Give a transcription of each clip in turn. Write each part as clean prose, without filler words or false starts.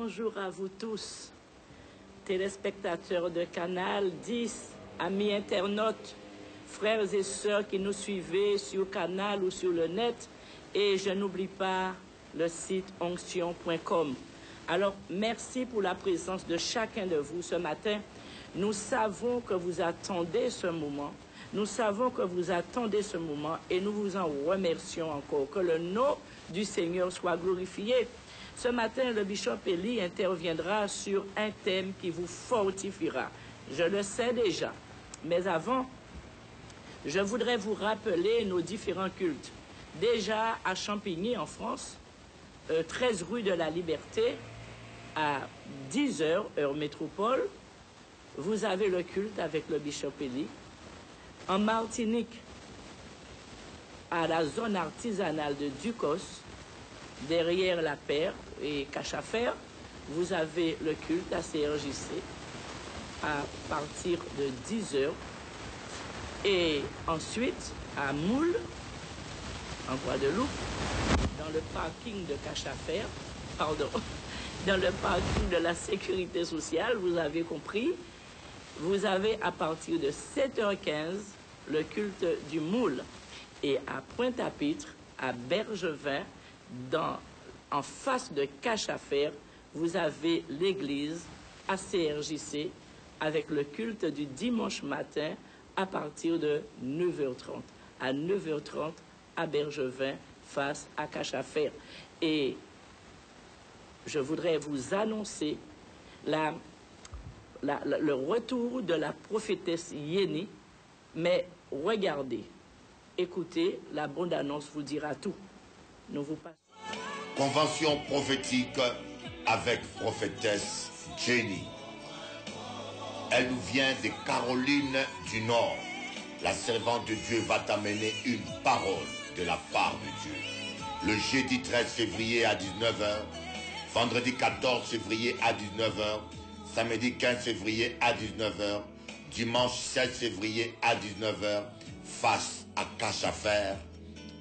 bonjour à vous tous, téléspectateurs de Canal 10, amis internautes, frères et sœurs qui nous suivez sur Canal ou sur le net. Et je n'oublie pas le site onction.com. Alors, merci pour la présence de chacun de vous ce matin. Nous savons que vous attendez ce moment. Nous savons que vous attendez ce moment et nous vous en remercions encore. Que le nom du Seigneur soit glorifié. Ce matin, le bishop Eli interviendra sur un thème qui vous fortifiera. Je le sais déjà. Mais avant, je voudrais vous rappeler nos différents cultes. Déjà à Champigny, en France, 13 rue de la Liberté, à 10h, heure métropole, vous avez le culte avec le bishop Eli. En Martinique, à la zone artisanale de Ducos, derrière la Paire et Cachafer, vous avez le culte à CRJC à partir de 10h. Et ensuite, à Moule, en Guadeloupe, dans le parking de Cachafer, pardon, dans le parking de la sécurité sociale, vous avez compris, vous avez à partir de 7h15 le culte du Moule. Et à Pointe-à-Pitre, à Bergevin, en face de Cachafer, vous avez l'église à CRJC avec le culte du dimanche matin à partir de 9h30. À 9h30 à Bergevin, face à Cachafer. Et je voudrais vous annoncer le retour de la prophétesse Yéni, mais regardez, écoutez, la bande-annonce vous dira tout. Nous vous passons. Convention prophétique avec prophétesse Jenny. Elle nous vient de Caroline du Nord. La servante de Dieu va t'amener une parole de la part de Dieu. Le jeudi 13 février à 19h, vendredi 14 février à 19h, samedi 15 février à 19h, dimanche 16 février à 19h, face à Cachafer,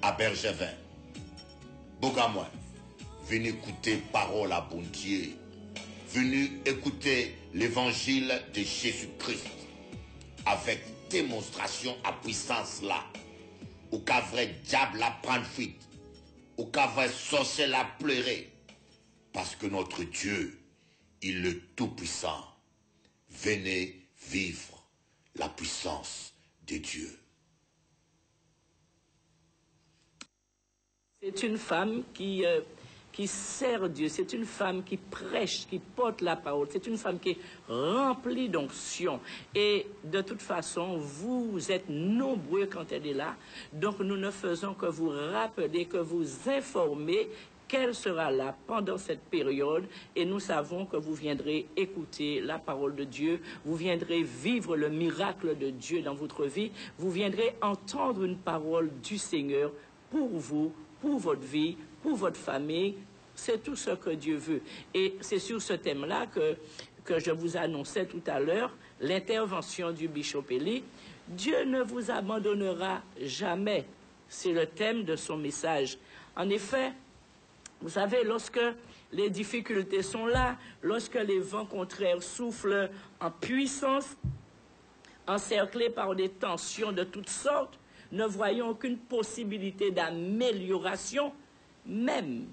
à Bergevin. Bougamoin, venez écouter parole à bon Dieu. Venez écouter l'évangile de Jésus-Christ avec démonstration à puissance là. Ou qu'un vrai diable la prendre fuite. Ou qu'un vrai sorcier la pleurer. Parce que notre Dieu, il est le Tout-Puissant. Venez vivre la puissance de Dieu. C'est une femme qui sert Dieu, c'est une femme qui prêche, qui porte la parole, c'est une femme qui est remplie d'onction. Et de toute façon, vous êtes nombreux quand elle est là, donc nous ne faisons que vous rappeler, que vous informer qu'elle sera là pendant cette période, et nous savons que vous viendrez écouter la parole de Dieu, vous viendrez vivre le miracle de Dieu dans votre vie, vous viendrez entendre une parole du Seigneur pour vous, pour votre vie, pour votre famille. C'est tout ce que Dieu veut. Et c'est sur ce thème-là que je vous annonçais tout à l'heure, l'intervention du bishop Eli. Dieu ne vous abandonnera jamais. C'est le thème de son message. En effet, vous savez, lorsque les difficultés sont là, lorsque les vents contraires soufflent en puissance, encerclés par des tensions de toutes sortes, ne voyons aucune possibilité d'amélioration, même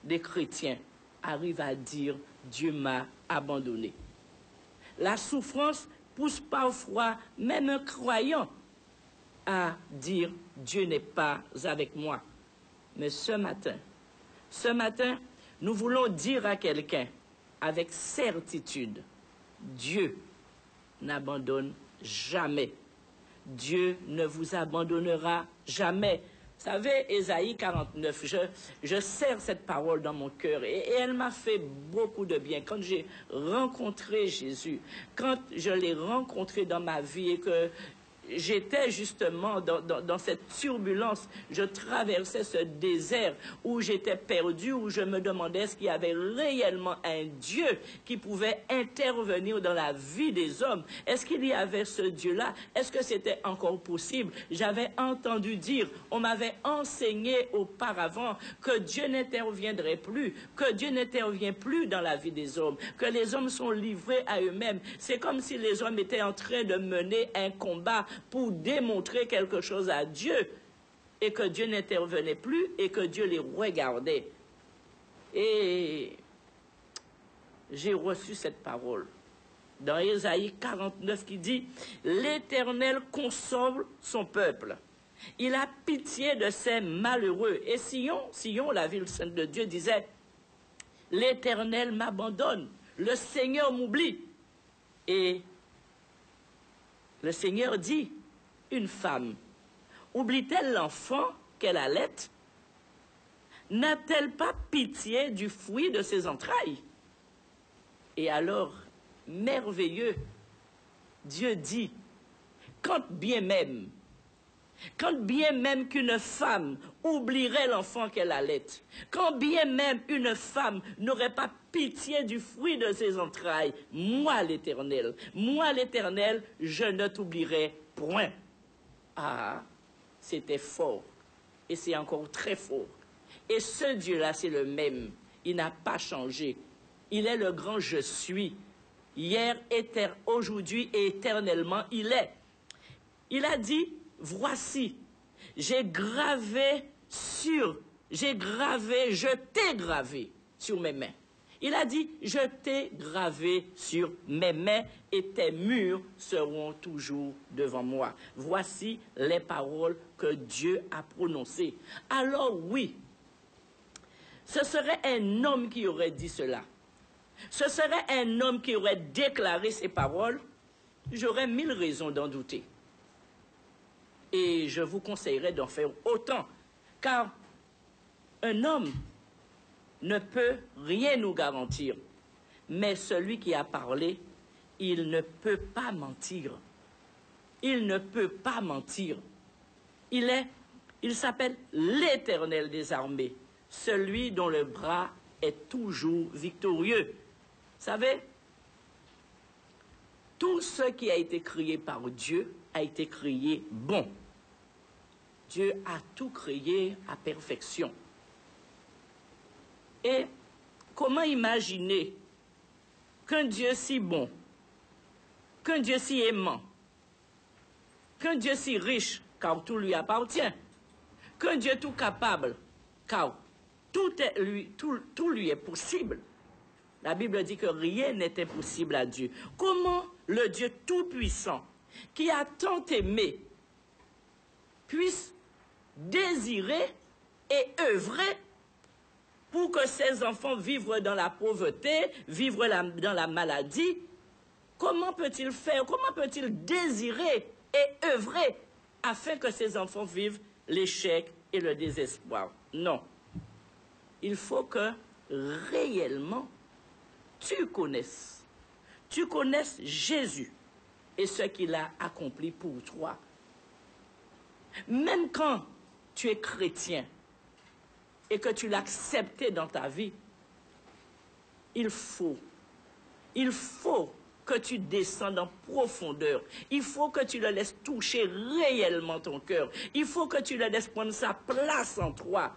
des chrétiens arrivent à dire « Dieu m'a abandonné ». La souffrance pousse parfois même un croyant à dire « Dieu n'est pas avec moi ». Mais ce matin, nous voulons dire à quelqu'un avec certitude « Dieu n'abandonne jamais ». Dieu ne vous abandonnera jamais. Vous savez, Ésaïe 49, je serre cette parole dans mon cœur et elle m'a fait beaucoup de bien. Quand j'ai rencontré Jésus, quand je l'ai rencontré dans ma vie et que j'étais justement dans cette turbulence. Je traversais ce désert où j'étais perdu, où je me demandais est-ce qu'il y avait réellement un Dieu qui pouvait intervenir dans la vie des hommes. Est-ce qu'il y avait ce Dieu-là? Est-ce que c'était encore possible? J'avais entendu dire, on m'avait enseigné auparavant que Dieu n'interviendrait plus, que Dieu n'intervient plus dans la vie des hommes, que les hommes sont livrés à eux-mêmes. C'est comme si les hommes étaient en train de mener un combat pour démontrer quelque chose à Dieu et que Dieu n'intervenait plus et que Dieu les regardait. Et j'ai reçu cette parole dans Ésaïe 49 qui dit « L'Éternel console son peuple. Il a pitié de ses malheureux. » Et Sion, la ville sainte de Dieu, disait « L'Éternel m'abandonne. Le Seigneur m'oublie. » Et le Seigneur dit, une femme, oublie-t-elle l'enfant qu'elle allait? N'a-t-elle pas pitié du fruit de ses entrailles? Et alors, merveilleux, Dieu dit, quand bien même qu'une femme oublierait l'enfant qu'elle allait, quand bien même une femme n'aurait pas pitié du fruit de ses entrailles, moi l'Éternel, je ne t'oublierai point. Ah, c'était fort, et c'est encore très fort. Et ce Dieu-là, c'est le même, il n'a pas changé. Il est le grand je suis, hier, aujourd'hui et éternellement, il est. Il a dit, voici, je t'ai gravé sur mes mains. Il a dit, je t'ai gravé sur mes mains et tes murs seront toujours devant moi. Voici les paroles que Dieu a prononcées. Alors oui, ce serait un homme qui aurait dit cela. Ce serait un homme qui aurait déclaré ces paroles. J'aurais 1000 raisons d'en douter. Et je vous conseillerais d'en faire autant, car un homme ne peut rien nous garantir. Mais celui qui a parlé, il ne peut pas mentir. Il ne peut pas mentir. Il s'appelle l'Éternel des armées, celui dont le bras est toujours victorieux. Vous savez, tout ce qui a été créé par Dieu a été créé bon. Dieu a tout créé à perfection. Et comment imaginer qu'un Dieu si bon, qu'un Dieu si aimant, qu'un Dieu si riche, car tout lui appartient, qu'un Dieu tout capable, car tout lui est possible. La Bible dit que rien n'est impossible à Dieu. Comment le Dieu tout-puissant, qui a tant aimé, puisse désirer et œuvrer pour que ses enfants vivent dans la pauvreté, vivent dans la maladie? Comment peut-il faire? Comment peut-il désirer et œuvrer afin que ses enfants vivent l'échec et le désespoir? Non. Il faut que réellement tu connaisses Jésus et ce qu'il a accompli pour toi. Même quand tu es chrétien et que tu l'as accepté dans ta vie, il faut que tu descendes en profondeur. Il faut que tu le laisses toucher réellement ton cœur. Il faut que tu le laisses prendre sa place en toi,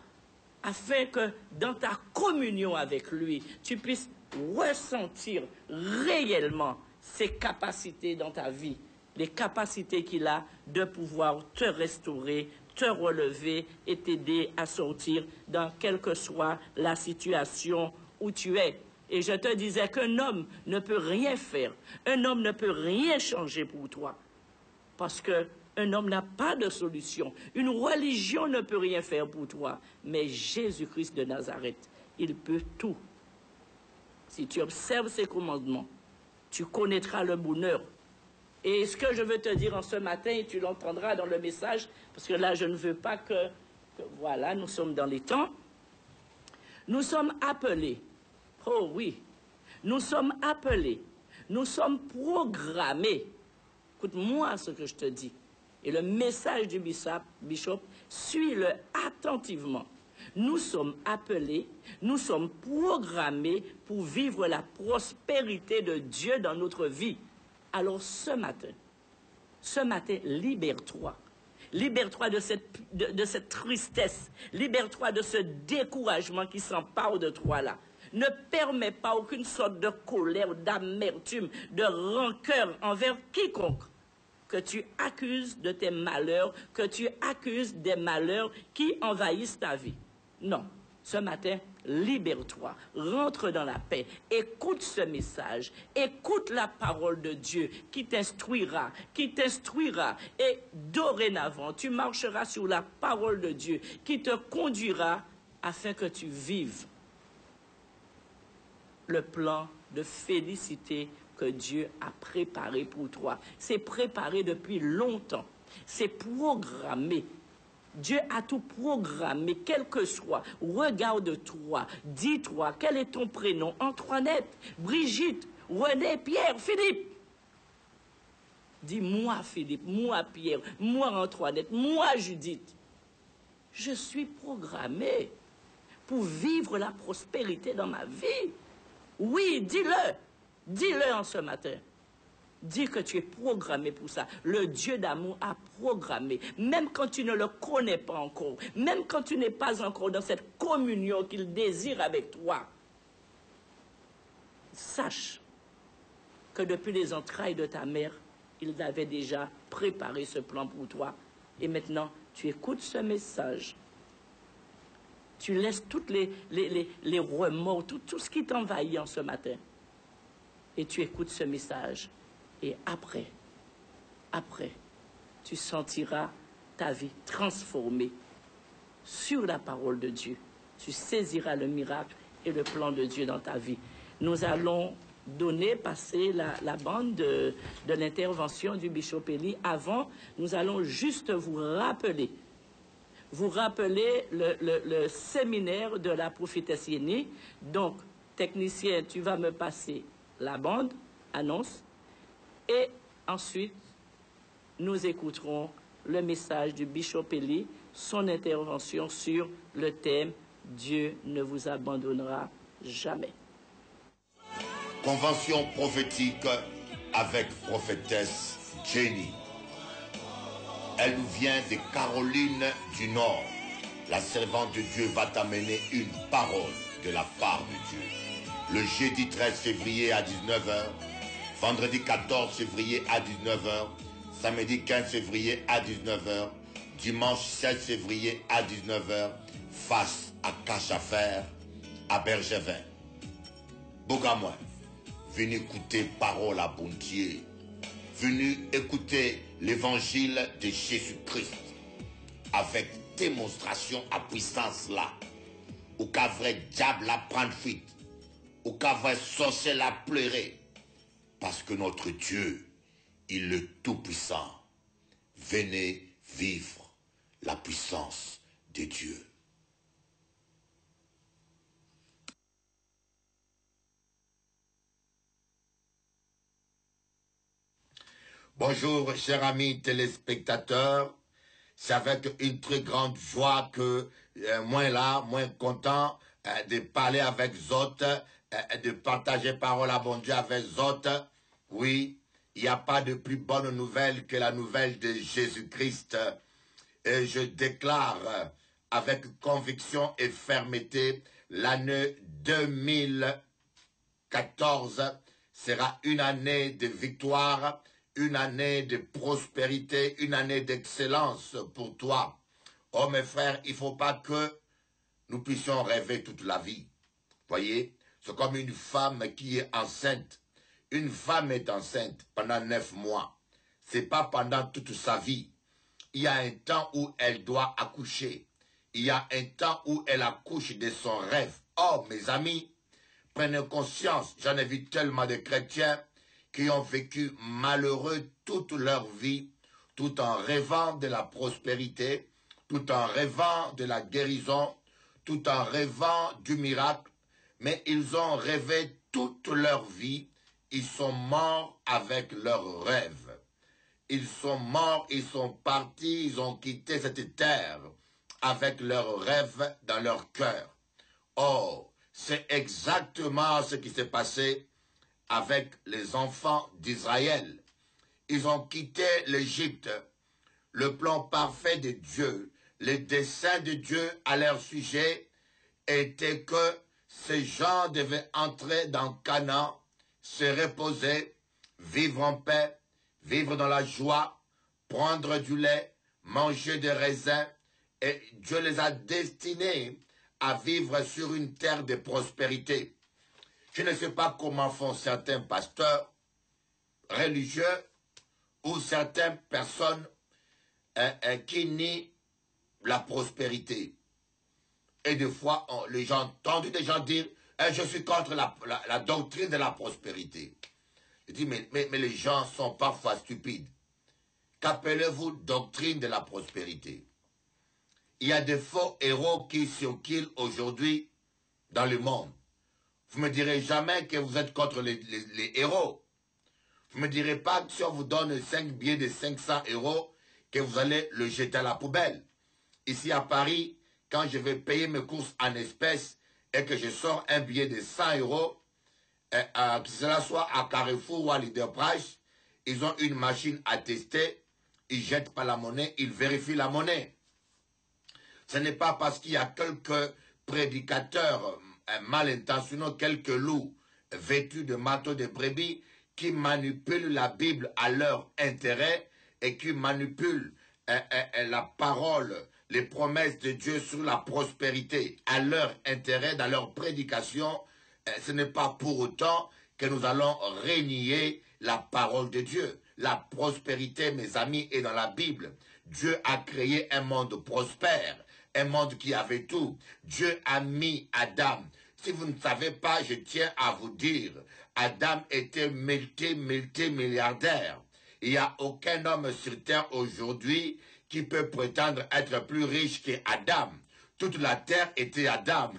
afin que dans ta communion avec lui, tu puisses ressentir réellement ses capacités dans ta vie, les capacités qu'il a de pouvoir te restaurer, te relever et t'aider à sortir dans quelle que soit la situation où tu es. Et je te disais qu'un homme ne peut rien faire, un homme ne peut rien changer pour toi, parce qu'un homme n'a pas de solution. Une religion ne peut rien faire pour toi, mais Jésus-Christ de Nazareth, il peut tout. Si tu observes ses commandements, tu connaîtras le bonheur. Et ce que je veux te dire en ce matin, et tu l'entendras dans le message, parce que là, je ne veux pas que voilà, nous sommes dans les temps. Nous sommes appelés. Oh oui, nous sommes appelés. Nous sommes programmés. Écoute-moi ce que je te dis. Et le message du bishop, suis-le attentivement. Nous sommes appelés, nous sommes programmés pour vivre la prospérité de Dieu dans notre vie. Alors ce matin, libère-toi. Libère-toi de cette tristesse. Libère-toi de ce découragement qui s'empare de toi là. Ne permets pas aucune sorte de colère, d'amertume, de rancœur envers quiconque que tu accuses de tes malheurs, que tu accuses des malheurs qui envahissent ta vie. Non. Ce matin, libère-toi, rentre dans la paix, écoute ce message, écoute la parole de Dieu qui t'instruira, et dorénavant, tu marcheras sur la parole de Dieu qui te conduira afin que tu vives le plan de félicité que Dieu a préparé pour toi. C'est préparé depuis longtemps, c'est programmé. Dieu a tout programmé, quel que soit. Regarde-toi, dis-toi, quel est ton prénom? Antoinette, Brigitte, René, Pierre, Philippe. Dis-moi Philippe, moi Pierre, moi Antoinette, moi Judith. Je suis programmé pour vivre la prospérité dans ma vie. Oui, dis-le. Dis-le en ce matin. Dis que tu es programmé pour ça. Le Dieu d'amour a programmé. Même quand tu ne le connais pas encore, même quand tu n'es pas encore dans cette communion qu'il désire avec toi, sache que depuis les entrailles de ta mère, il avait déjà préparé ce plan pour toi. Et maintenant, tu écoutes ce message. Tu laisses toutes les remords, tout ce qui t'envahit en ce matin. Et tu écoutes ce message. Et après, tu sentiras ta vie transformée sur la parole de Dieu. Tu saisiras le miracle et le plan de Dieu dans ta vie. Nous allons passer la bande de l'intervention du Bishop Eli. Avant, nous allons juste vous rappeler le séminaire de la prophétesse Yeni. Donc, technicien, tu vas me passer la bande, annonce. Et ensuite, nous écouterons le message du Bishop Eli, son intervention sur le thème « Dieu ne vous abandonnera jamais ». Convention prophétique avec prophétesse Jenny. Elle nous vient de Caroline du Nord. La servante de Dieu va t'amener une parole de la part de Dieu. Le jeudi 13 février à 19h, vendredi 14 février à 19h, samedi 15 février à 19h, dimanche 16 février à 19h, face à Cachafer, à Bergevin. Bougamoin, venez écouter parole à bon Dieu. Venez écouter l'évangile de Jésus-Christ avec démonstration à puissance là. Ou qu'un vrai diable la prendre fuite. Ou qu'un vrai sorcier la pleurer. Parce que notre Dieu, il est le Tout-Puissant. Venez vivre la puissance de Dieu. Bonjour, chers amis téléspectateurs. C'est avec une très grande joie que moins content de parler avec Zot, de partager parole à bon Dieu avec Zot. Oui, il n'y a pas de plus bonne nouvelle que la nouvelle de Jésus-Christ. Et je déclare avec conviction et fermeté, l'année 2014 sera une année de victoire, une année de prospérité, une année d'excellence pour toi. Oh mes frères, il ne faut pas que nous puissions rêver toute la vie. Voyez, c'est comme une femme qui est enceinte. Une femme est enceinte pendant 9 mois. Ce n'est pas pendant toute sa vie. Il y a un temps où elle doit accoucher. Il y a un temps où elle accouche de son rêve. Oh mes amis, prenez conscience, j'en ai vu tellement de chrétiens qui ont vécu malheureux toute leur vie, tout en rêvant de la prospérité, tout en rêvant de la guérison, tout en rêvant du miracle, mais ils ont rêvé toute leur vie, ils sont morts avec leurs rêves. ils sont morts, ils sont partis, ils ont quitté cette terre avec leurs rêves dans leur cœur. Or, c'est exactement ce qui s'est passé avec les enfants d'Israël. Ils ont quitté l'Égypte, le plan parfait de Dieu, les desseins de Dieu à leur sujet était que ces gens devaient entrer dans Canaan, se reposer, vivre en paix, vivre dans la joie, prendre du lait, manger des raisins, et Dieu les a destinés à vivre sur une terre de prospérité. Je ne sais pas comment font certains pasteurs religieux ou certaines personnes qui nient la prospérité. Et des fois, les gens ont entendu des gens dire je suis contre la doctrine de la prospérité. Je dis mais les gens sont parfois stupides. Qu'appelez-vous doctrine de la prospérité? Il y a des faux héros qui circulent aujourd'hui dans le monde. Vous ne me direz jamais que vous êtes contre les héros. Vous ne me direz pas que si on vous donne 5 billets de 500 euros, que vous allez le jeter à la poubelle. Ici à Paris, quand je vais payer mes courses en espèces et que je sors un billet de 100 euros, que cela soit à Carrefour ou à Leader Price, ils ont une machine à tester, ils jettent pas la monnaie, ils vérifient la monnaie. Ce n'est pas parce qu'il y a quelques prédicateurs mal intentionnés, quelques loups vêtus de manteaux de brebis qui manipulent la Bible à leur intérêt et qui manipulent la parole, les promesses de Dieu sur la prospérité à leur intérêt, dans leur prédication. Ce n'est pas pour autant que nous allons renier la parole de Dieu. La prospérité, mes amis, est dans la Bible. Dieu a créé un monde prospère, un monde qui avait tout. Dieu a mis Adam. Si vous ne savez pas, je tiens à vous dire, Adam était multimilliardaire. Il n'y a aucun homme sur terre aujourd'hui qui peut prétendre être plus riche qu'Adam. Toute la terre était Adam.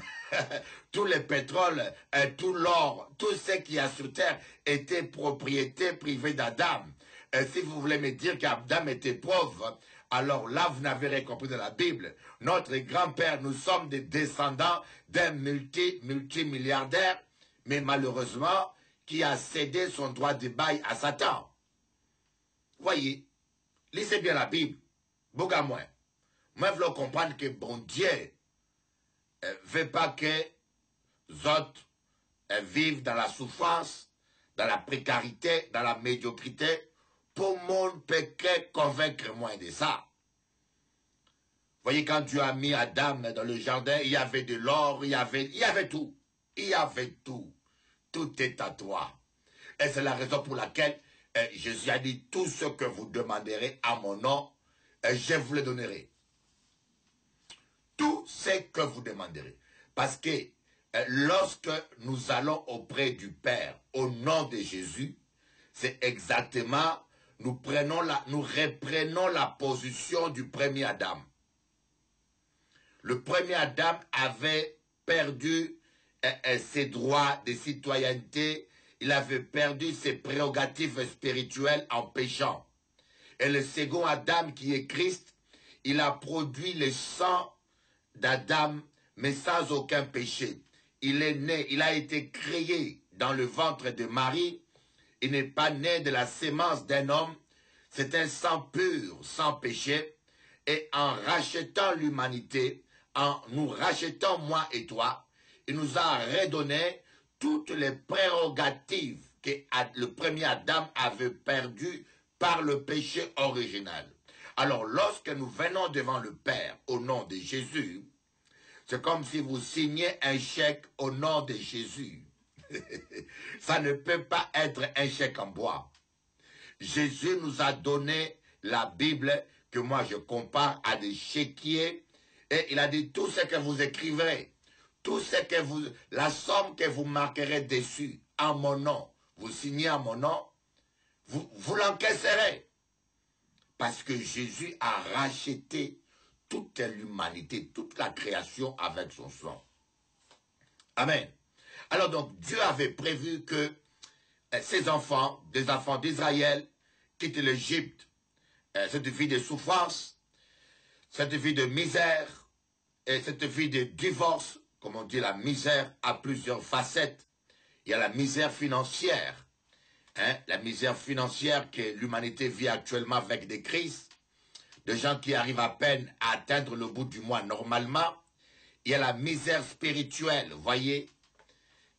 Tout le pétrole, tout l'or, tout ce qu'il y a sur terre était propriété privée d'Adam. Et si vous voulez me dire qu'Adam était pauvre, alors là, vous n'avez rien compris de la Bible. Notre grand-père, nous sommes des descendants d'un multimilliardaire, mais malheureusement, qui a cédé son droit de bail à Satan. Voyez, lisez bien la Bible, beaucoup moins. Moi, je veux comprendre que bon Dieu veut pas que les autres vivent dans la souffrance, dans la précarité, dans la médiocrité. Pour mon péché, convaincre moi de ça. Voyez, quand Dieu a mis Adam dans le jardin, il y avait de l'or, il y avait tout. Il y avait tout. Tout est à toi. Et c'est la raison pour laquelle Jésus a dit, tout ce que vous demanderez à mon nom, je vous le donnerai. Tout ce que vous demanderez. Parce que lorsque nous allons auprès du Père, au nom de Jésus, c'est exactement, nous reprenons la position du premier Adam. Le premier Adam avait perdu ses droits de citoyenneté, il avait perdu ses prérogatives spirituelles en péchant. Et le second Adam, qui est Christ, il a produit le sang d'Adam, mais sans aucun péché. Il est né, il a été créé dans le ventre de Marie. Il n'est pas né de la sémence d'un homme. C'est un sang pur, sans péché. Et en rachetant l'humanité, en nous rachetant moi et toi, il nous a redonné toutes les prérogatives que le premier Adam avait perdues par le péché original. Alors, lorsque nous venons devant le Père au nom de Jésus, c'est comme si vous signez un chèque au nom de Jésus. Ça ne peut pas être un chèque en bois. Jésus nous a donné la Bible que moi je compare à des chéquiers et il a dit tout ce que vous écriverez, tout ce que vous, la somme que vous marquerez dessus en mon nom, vous signez en mon nom, vous l'encaisserez. Parce que Jésus a racheté toute l'humanité, toute la création avec son sang. Amen. Alors donc, Dieu avait prévu que ses enfants, des enfants d'Israël, quittent l'Égypte cette vie de souffrance, cette vie de misère, et cette vie de divorce, comme on dit, la misère a plusieurs facettes. Il y a la misère financière, la misère financière que l'humanité vit actuellement avec des crises, de gens qui arrivent à peine à atteindre le bout du mois normalement. Il y a la misère spirituelle, vous voyez.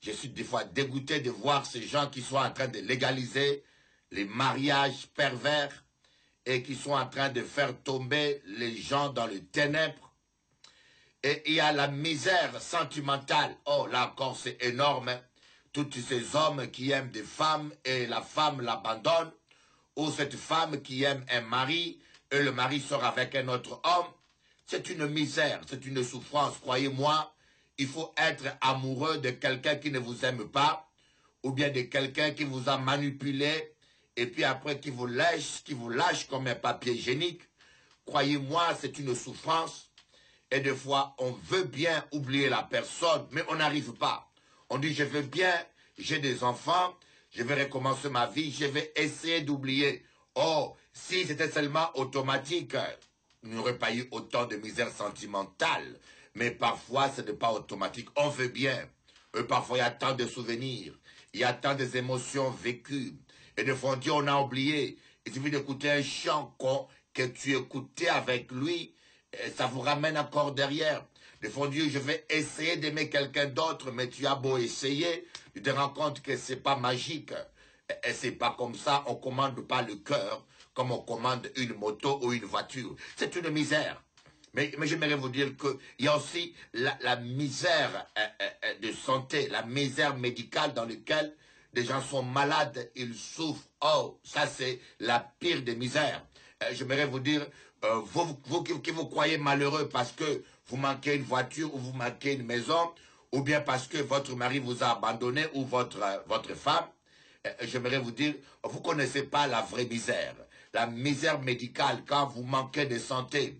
Je suis des fois dégoûté de voir ces gens qui sont en train de légaliser les mariages pervers et qui sont en train de faire tomber les gens dans les ténèbres. Et il y a la misère sentimentale. Oh, là encore, c'est énorme. Tous ces hommes qui aiment des femmes et la femme l'abandonne. Ou cette femme qui aime un mari et le mari sort avec un autre homme. C'est une misère, c'est une souffrance. Croyez-moi, il faut être amoureux de quelqu'un qui ne vous aime pas. Ou bien de quelqu'un qui vous a manipulé. Et puis après qui vous lâche comme un papier hygiénique. Croyez-moi, c'est une souffrance. Et des fois, on veut bien oublier la personne, mais on n'arrive pas. On dit, je veux bien, j'ai des enfants, je vais recommencer ma vie, je vais essayer d'oublier. Oh, si c'était seulement automatique, il n'y aurait pas eu autant de misère sentimentale. Mais parfois, ce n'est pas automatique. On veut bien. Parfois, il y a tant de souvenirs. Il y a tant d'émotions vécues. Et des fois, on dit, on a oublié. Il suffit d'écouter un chant que tu écoutais avec lui. Et ça vous ramène encore derrière. Des fois, Dieu, je vais essayer d'aimer quelqu'un d'autre, mais tu as beau essayer, tu te rends compte que c'est pas magique. Et c'est pas comme ça, on commande pas le cœur, comme on commande une moto ou une voiture. C'est une misère. Mais j'aimerais vous dire qu'il y a aussi la misère de santé, la misère médicale dans laquelle des gens sont malades, ils souffrent. Oh, ça c'est la pire des misères. J'aimerais vous dire, vous qui vous croyez malheureux parce que vous manquez une voiture ou vous manquez une maison, ou bien parce que votre mari vous a abandonné ou votre femme, j'aimerais vous dire, vous connaissez pas la vraie misère. La misère médicale, quand vous manquez de santé,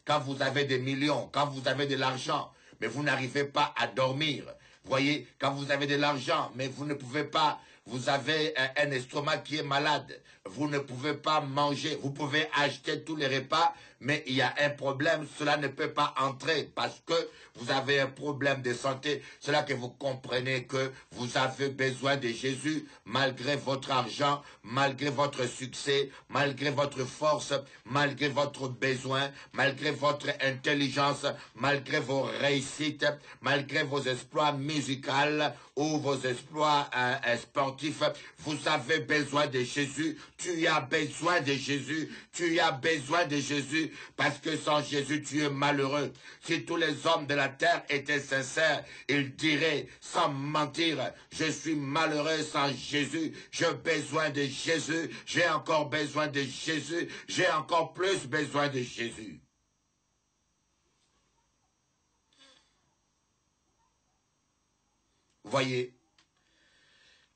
quand vous avez des millions, quand vous avez de l'argent, mais vous n'arrivez pas à dormir. Voyez, quand vous avez de l'argent, mais vous ne pouvez pas, vous avez un estomac qui est malade, vous ne pouvez pas manger, vous pouvez acheter tous les repas, mais il y a un problème, cela ne peut pas entrer parce que vous avez un problème de santé. C'est là que vous comprenez que vous avez besoin de Jésus malgré votre argent, malgré votre succès, malgré votre force, malgré votre besoin, malgré votre intelligence, malgré vos réussites, malgré vos exploits musicaux ou vos exploits sportifs. Vous avez besoin de Jésus. Tu as besoin de Jésus. Tu as besoin de Jésus. Parce que sans Jésus, tu es malheureux. Si tous les hommes de la terre étaient sincères, ils diraient sans mentir, je suis malheureux sans Jésus. J'ai besoin de Jésus. J'ai encore besoin de Jésus. J'ai encore plus besoin de Jésus. Voyez,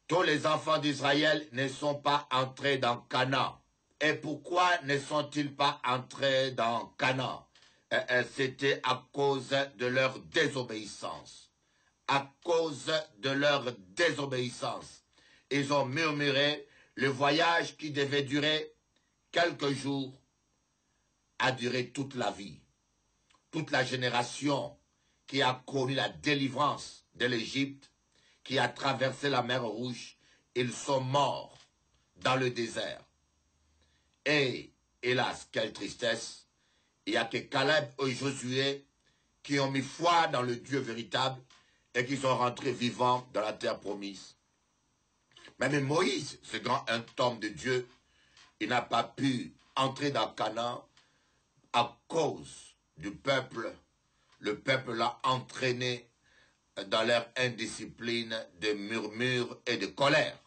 tous les enfants d'Israël ne sont pas entrés dans Canaan. Et pourquoi ne sont-ils pas entrés dans Canaan? C'était à cause de leur désobéissance. À cause de leur désobéissance. Ils ont murmuré, le voyage qui devait durer quelques jours a duré toute la vie. Toute la génération qui a connu la délivrance de l'Égypte, qui a traversé la mer Rouge, ils sont morts dans le désert. Et, hélas, quelle tristesse, il n'y a que Caleb et Josué qui ont mis foi dans le Dieu véritable et qui sont rentrés vivants dans la terre promise. Même Moïse, ce grand homme de Dieu, il n'a pas pu entrer dans Canaan à cause du peuple. Le peuple l'a entraîné dans leur indiscipline de murmures et de colère.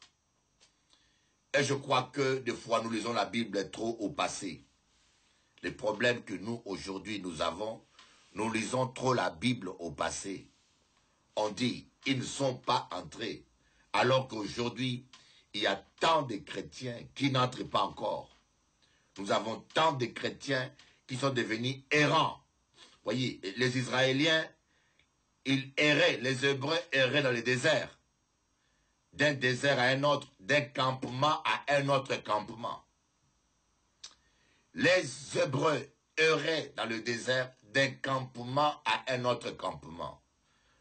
Et je crois que des fois nous lisons la Bible trop au passé. Les problèmes que nous aujourd'hui nous avons, nous lisons trop la Bible au passé. On dit, ils ne sont pas entrés. Alors qu'aujourd'hui, il y a tant de chrétiens qui n'entrent pas encore. Nous avons tant de chrétiens qui sont devenus errants. Voyez, les Israéliens, ils erraient, les Hébreux erraient dans le désert. D'un désert à un autre, d'un campement à un autre campement. Les Hébreux erraient dans le désert d'un campement à un autre campement.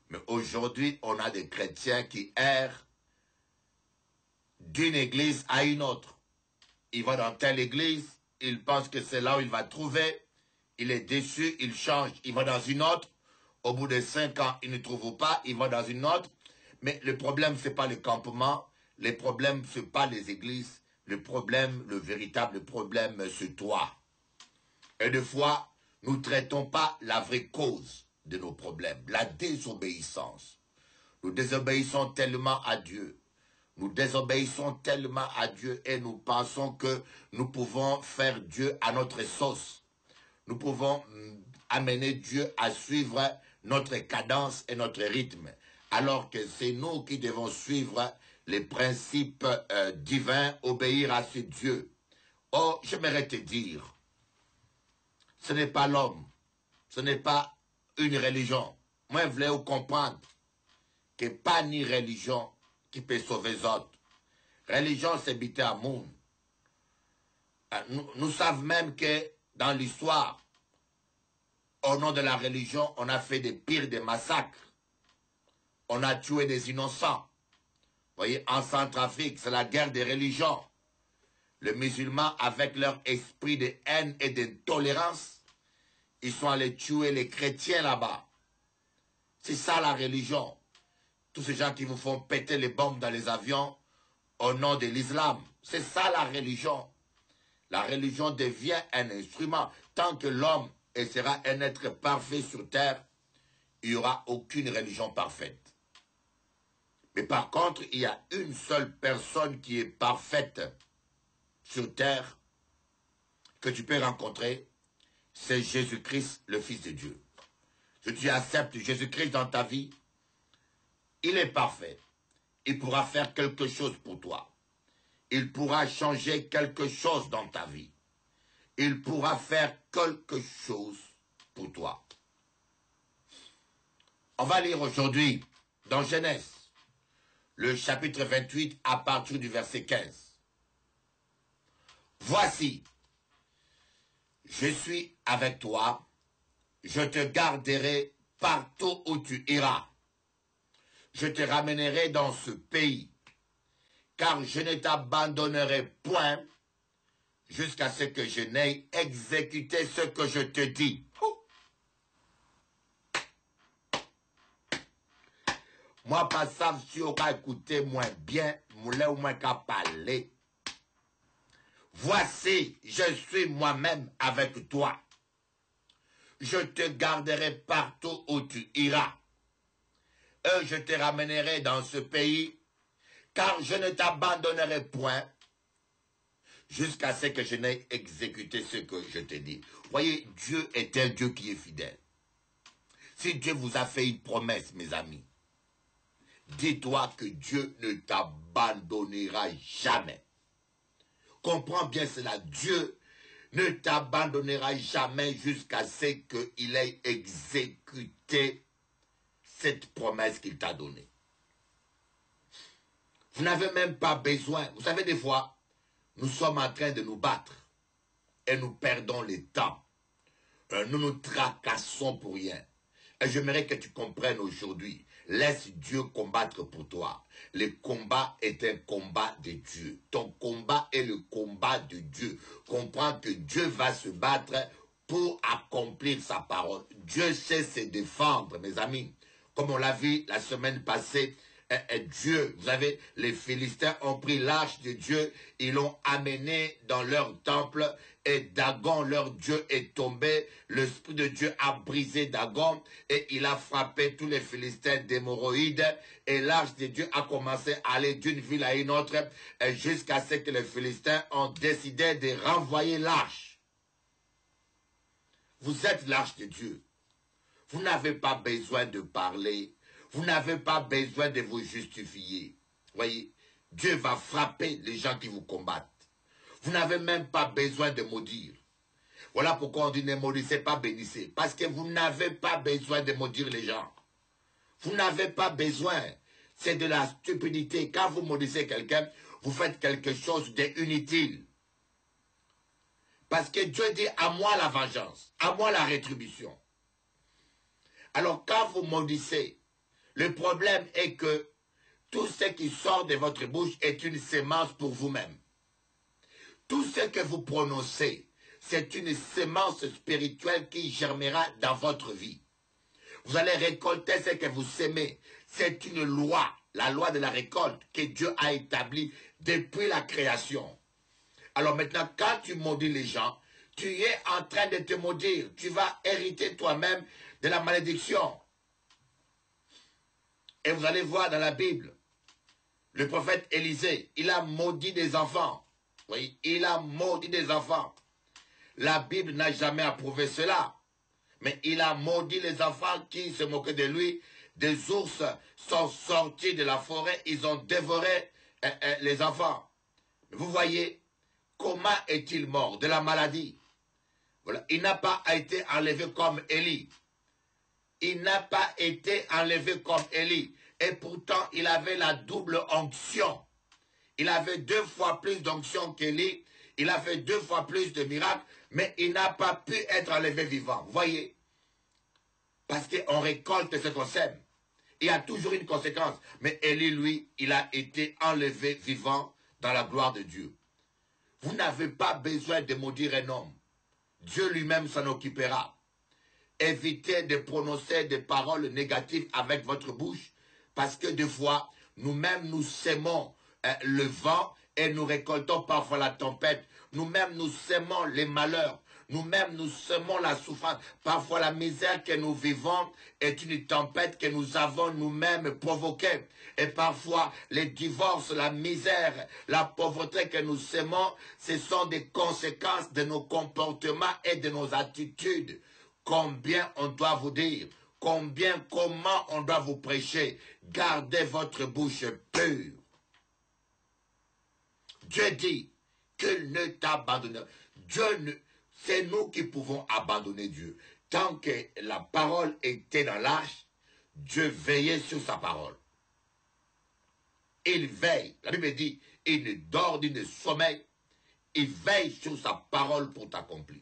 Mais aujourd'hui, on a des chrétiens qui errent d'une église à une autre. Il va dans telle église, il pense que c'est là où il va trouver, il est déçu, il change, il va dans une autre, au bout de 5 ans, il ne trouve pas, il va dans une autre, mais le problème, ce n'est pas le campement, le problème, ce n'est pas les églises, le problème, le véritable problème, c'est toi. Et des fois, nous ne traitons pas la vraie cause de nos problèmes, la désobéissance. Nous désobéissons tellement à Dieu. Nous désobéissons tellement à Dieu et nous pensons que nous pouvons faire Dieu à notre sauce. Nous pouvons amener Dieu à suivre notre cadence et notre rythme. Alors que c'est nous qui devons suivre les principes divins, obéir à ce Dieu. Oh, j'aimerais te dire, ce n'est pas l'homme, ce n'est pas une religion. Moi, je voulais vous comprendre que pas ni religion qui peut sauver les autres. Religion, c'est bité à monde. Nous savons même que dans l'histoire, au nom de la religion, on a fait des pires des massacres. On a tué des innocents. Vous voyez, en Centrafrique, c'est la guerre des religions. Les musulmans, avec leur esprit de haine et d'intolérance, ils sont allés tuer les chrétiens là-bas. C'est ça la religion. Tous ces gens qui vous font péter les bombes dans les avions au nom de l'islam. C'est ça la religion. La religion devient un instrument. Tant que l'homme sera un être parfait sur terre, il n'y aura aucune religion parfaite. Mais par contre, il y a une seule personne qui est parfaite sur terre que tu peux rencontrer, c'est Jésus-Christ, le Fils de Dieu. Si tu acceptes Jésus-Christ dans ta vie, il est parfait. Il pourra faire quelque chose pour toi. Il pourra changer quelque chose dans ta vie. Il pourra faire quelque chose pour toi. On va lire aujourd'hui dans Genèse, le chapitre 28 à partir du verset 15. Voici, je suis avec toi, je te garderai partout où tu iras. Je te ramènerai dans ce pays, car je ne t'abandonnerai point jusqu'à ce que je n'aie exécuté ce que je te dis. Moi, pas ça, si on va écouter moins bien, moulin ou moins qu'à parler. Voici, je suis moi-même avec toi. Je te garderai partout où tu iras. Et je te ramènerai dans ce pays, car je ne t'abandonnerai point jusqu'à ce que je n'ai exécuté ce que je te dis. Voyez, Dieu est un Dieu qui est fidèle. Si Dieu vous a fait une promesse, mes amis, dis-toi que Dieu ne t'abandonnera jamais. Comprends bien cela. Dieu ne t'abandonnera jamais jusqu'à ce qu'il ait exécuté cette promesse qu'il t'a donnée. Vous n'avez même pas besoin. Vous savez, des fois, nous sommes en train de nous battre et nous perdons le temps. Nous nous tracassons pour rien. Et j'aimerais que tu comprennes aujourd'hui. Laisse Dieu combattre pour toi. Le combat est un combat de Dieu. Ton combat est le combat de Dieu. Comprends que Dieu va se battre pour accomplir sa parole. Dieu sait se défendre, mes amis. Comme on l'a vu la semaine passée, Dieu, vous savez, les Philistins ont pris l'arche de Dieu, ils l'ont amené dans leur temple et Dagon, leur Dieu, est tombé. L'Esprit de Dieu a brisé Dagon et il a frappé tous les Philistins d'hémorroïdes et l'arche de Dieu a commencé à aller d'une ville à une autre jusqu'à ce que les Philistins ont décidé de renvoyer l'arche. Vous êtes l'arche de Dieu. Vous n'avez pas besoin de parler. Vous n'avez pas besoin de vous justifier. Voyez, Dieu va frapper les gens qui vous combattent. Vous n'avez même pas besoin de maudire. Voilà pourquoi on dit ne maudissez pas, bénissez. Parce que vous n'avez pas besoin de maudire les gens. Vous n'avez pas besoin. C'est de la stupidité. Quand vous maudissez quelqu'un, vous faites quelque chose d'inutile. Parce que Dieu dit, à moi la vengeance, à moi la rétribution. Alors quand vous maudissez, le problème est que tout ce qui sort de votre bouche est une sémence pour vous-même. Tout ce que vous prononcez, c'est une sémence spirituelle qui germera dans votre vie. Vous allez récolter ce que vous sémez. C'est une loi, la loi de la récolte que Dieu a établie depuis la création. Alors maintenant, quand tu maudis les gens, tu es en train de te maudire. Tu vas hériter toi-même de la malédiction. Et vous allez voir dans la Bible, le prophète Élisée, il a maudit des enfants. Oui, il a maudit des enfants. La Bible n'a jamais approuvé cela. Mais il a maudit les enfants qui se moquaient de lui. Des ours sont sortis de la forêt, ils ont dévoré les enfants. Vous voyez, comment est-il mort? De la maladie. Voilà. Il n'a pas été enlevé comme Élie. Il n'a pas été enlevé comme Élie. Et pourtant, il avait la double onction. Il avait 2 fois plus d'onction qu'Élie. Il a fait 2 fois plus de miracles. Mais il n'a pas pu être enlevé vivant. Vous voyez? Parce qu'on récolte ce qu'on sème. Il y a toujours une conséquence. Mais Élie, lui, il a été enlevé vivant dans la gloire de Dieu. Vous n'avez pas besoin de maudire un homme. Dieu lui-même s'en occupera. Évitez de prononcer des paroles négatives avec votre bouche. Parce que des fois, nous-mêmes, nous sémons le vent et nous récoltons parfois la tempête. Nous-mêmes, nous sémons les malheurs. Nous-mêmes, nous semons la souffrance. Parfois, la misère que nous vivons est une tempête que nous avons nous-mêmes provoquée. Et parfois, les divorces, la misère, la pauvreté que nous semons, ce sont des conséquences de nos comportements et de nos attitudes. Combien on doit vous dire, comment on doit vous prêcher. Gardez votre bouche pure. Dieu dit qu'il ne t'abandonnera. C'est nous qui pouvons abandonner Dieu. Tant que la parole était dans l'arche, Dieu veillait sur sa parole. Il veille. La Bible dit, il ne dort ni ne sommeille. Il veille sur sa parole pour t'accomplir.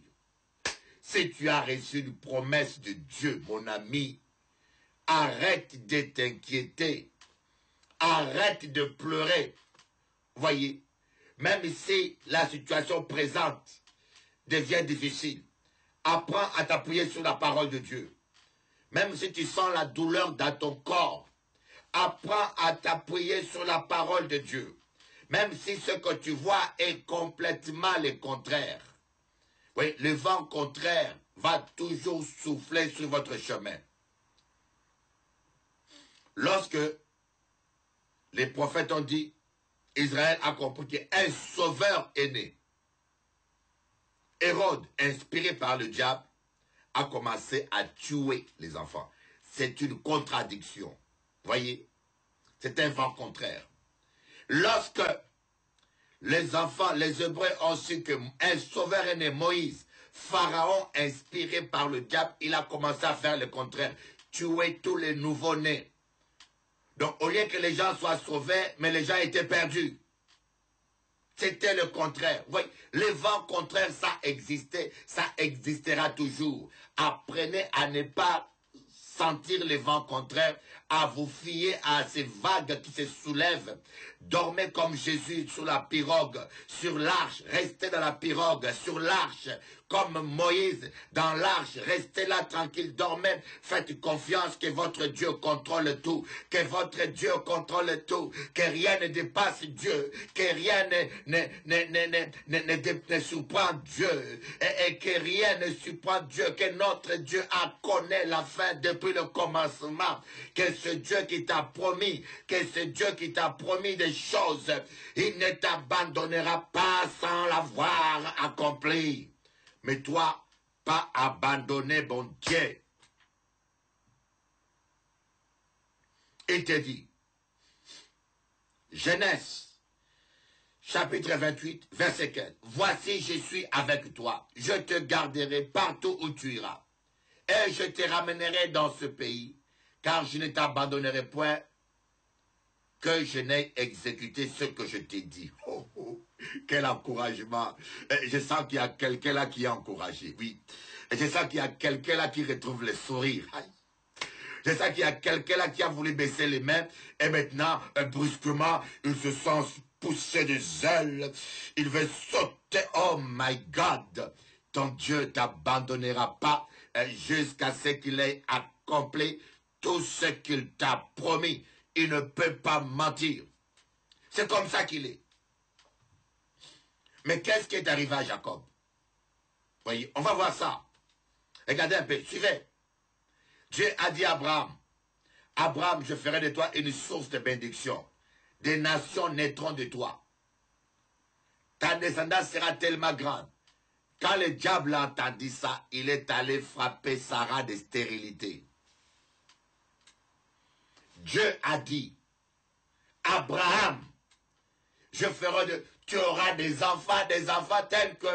Si tu as reçu une promesse de Dieu, mon ami, arrête de t'inquiéter. Arrête de pleurer. Voyez, même si la situation présente devient difficile, apprends à t'appuyer sur la parole de Dieu. Même si tu sens la douleur dans ton corps, apprends à t'appuyer sur la parole de Dieu. Même si ce que tu vois est complètement le contraire. Oui, le vent contraire va toujours souffler sur votre chemin. Lorsque les prophètes ont dit, Israël a compris qu'un sauveur est né. Hérode, inspiré par le diable, a commencé à tuer les enfants. C'est une contradiction. Voyez, c'est un vent contraire. Lorsque les enfants, les Hébreux ont su qu'un sauveur est né, Moïse, Pharaon, inspiré par le diable, il a commencé à faire le contraire. Tuer tous les nouveau-nés. Donc, au lieu que les gens soient sauvés, mais les gens étaient perdus. C'était le contraire. Oui, les vents contraires, ça existait, ça existera toujours. Apprenez à ne pas sentir les vents contraires, à vous fier à ces vagues qui se soulèvent. Dormez comme Jésus sur la pirogue, sur l'arche, restez dans la pirogue, sur l'arche, comme Moïse dans l'arche, restez là tranquille, dormez, faites confiance que votre Dieu contrôle tout, que votre Dieu contrôle tout, que rien ne dépasse Dieu, que rien ne surprend Dieu, et que rien ne surprend Dieu, que notre Dieu connaît la fin depuis le commencement, que ce Dieu qui t'a promis, des choses, il ne t'abandonnera pas sans l'avoir accompli. Mais toi, pas abandonner mon Dieu. Il te dit, Genèse, chapitre 28, verset 15. Voici, je suis avec toi. Je te garderai partout où tu iras. Et je te ramènerai dans ce pays, car je ne t'abandonnerai point que je n'ai exécuté ce que je t'ai dit. Oh, oh. Quel encouragement. Je sens qu'il y a quelqu'un là qui est encouragé, oui. Je sens qu'il y a quelqu'un là qui retrouve le sourire. Aïe. Je sens qu'il y a quelqu'un là qui a voulu baisser les mains et maintenant, brusquement, il se sent pousser des ailes. Il veut sauter. Oh my God. Ton Dieu t'abandonnera pas jusqu'à ce qu'il ait accompli tout ce qu'il t'a promis. Il ne peut pas mentir. C'est comme ça qu'il est. Mais qu'est-ce qui est arrivé à Jacob? Voyez, on va voir ça. Regardez un peu, suivez. Dieu a dit à Abraham, Abraham, je ferai de toi une source de bénédiction. Des nations naîtront de toi. Ta descendance sera tellement grande. Quand le diable a entendu ça, il est allé frapper Sarah de stérilité. Dieu a dit, Abraham, je ferai de... Tu auras des enfants tels que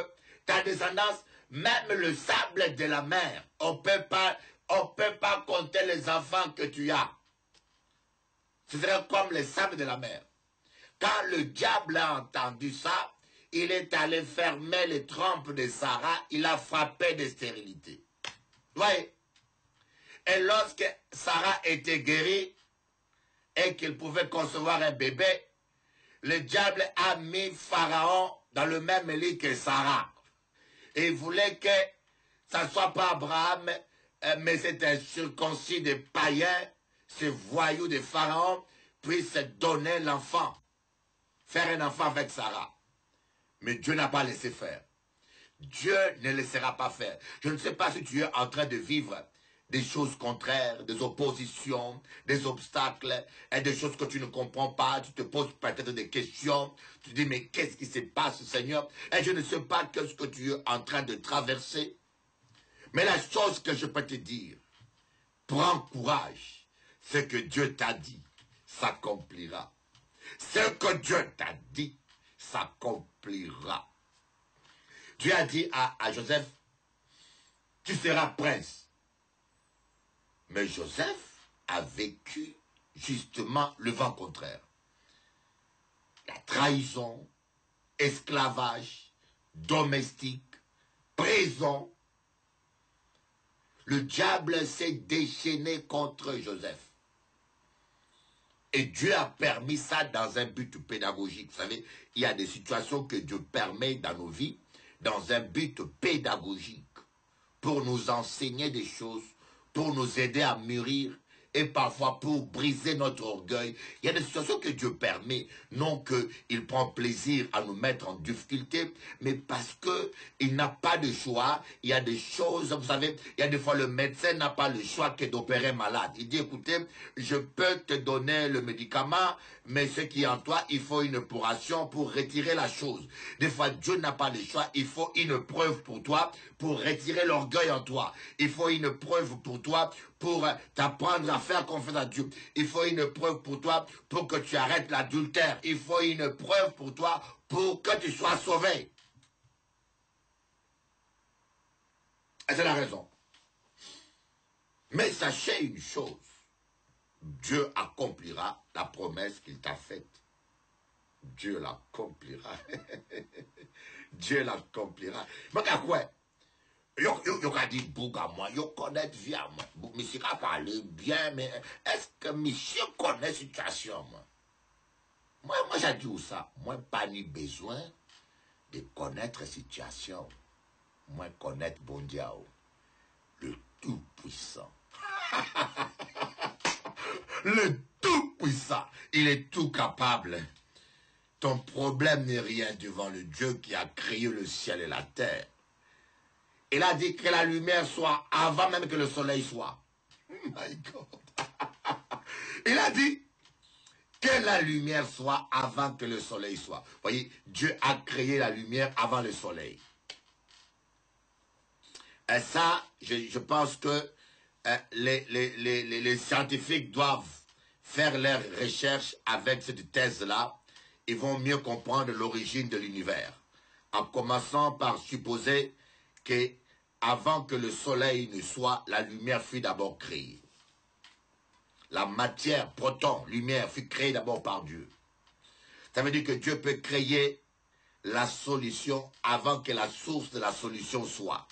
ta descendance, même le sable de la mer. On peut pas compter les enfants que tu as. Ce serait comme le sable de la mer. Quand le diable a entendu ça, il est allé fermer les trompes de Sarah, il a frappé de stérilité. Vous voyez? Et lorsque Sarah était guérie et qu'il pouvait concevoir un bébé, le diable a mis Pharaon dans le même lit que Sarah. Et il voulait que ça ne soit pas Abraham, mais c'est un circoncis de païens, ce voyou de Pharaon, puisse donner l'enfant. Faire un enfant avec Sarah. Mais Dieu n'a pas laissé faire. Dieu ne laissera pas faire. Je ne sais pas si tu es en train de vivre des choses contraires, des oppositions, des obstacles, et des choses que tu ne comprends pas, tu te poses peut-être des questions, tu te dis mais qu'est-ce qui se passe Seigneur? Et je ne sais pas qu'est-ce que tu es en train de traverser. Mais la chose que je peux te dire, prends courage, ce que Dieu t'a dit s'accomplira. Ce que Dieu t'a dit s'accomplira. Dieu a dit à Joseph, tu seras prince. Mais Joseph a vécu justement le vent contraire. La trahison, esclavage, domestique, prison. Le diable s'est déchaîné contre Joseph. Et Dieu a permis ça dans un but pédagogique. Vous savez, il y a des situations que Dieu permet dans nos vies, dans un but pédagogique, pour nous enseigner des choses, pour nous aider à mûrir, et parfois pour briser notre orgueil. Il y a des situations que Dieu permet, non qu'il prend plaisir à nous mettre en difficulté, mais parce qu'il n'a pas de choix. Il y a des choses, vous savez, il y a des fois le médecin n'a pas le choix que d'opérer malade. Il dit, écoutez, je peux te donner le médicament, mais ce qui est en toi, il faut une opération pour retirer la chose. Des fois, Dieu n'a pas le choix, il faut une preuve pour toi, pour retirer l'orgueil en toi. Il faut une preuve pour toi, pour t'apprendre à faire confiance à Dieu. Il faut une preuve pour toi pour que tu arrêtes l'adultère. Il faut une preuve pour toi pour que tu sois sauvé. Et c'est la raison. Mais sachez une chose. Dieu accomplira la promesse qu'il t'a faite. Dieu l'accomplira. Dieu l'accomplira. Mais qu'à quoi? Yo ka dit bouga moi, yo connaît bien moi. Monsieur a parlé bien, mais est-ce que monsieur connaît la situation moi? Moi j'ai dit ça. Moi pas ni besoin de connaître la situation. Moi connaître bon Dieu, le tout-puissant. Le tout-puissant, il est tout capable. Ton problème n'est rien devant le Dieu qui a créé le ciel et la terre. Il a dit que la lumière soit avant même que le soleil soit. Oh my God. Il a dit que la lumière soit avant que le soleil soit. Vous voyez, Dieu a créé la lumière avant le soleil. Et ça, je pense que les scientifiques doivent faire leurs recherches avec cette thèse-là. Ils vont mieux comprendre l'origine de l'univers. En commençant par supposer que avant que le soleil ne soit, la lumière fut d'abord créée. La matière, proton, lumière, fut créée d'abord par Dieu. Ça veut dire que Dieu peut créer la solution avant que la source de la solution soit.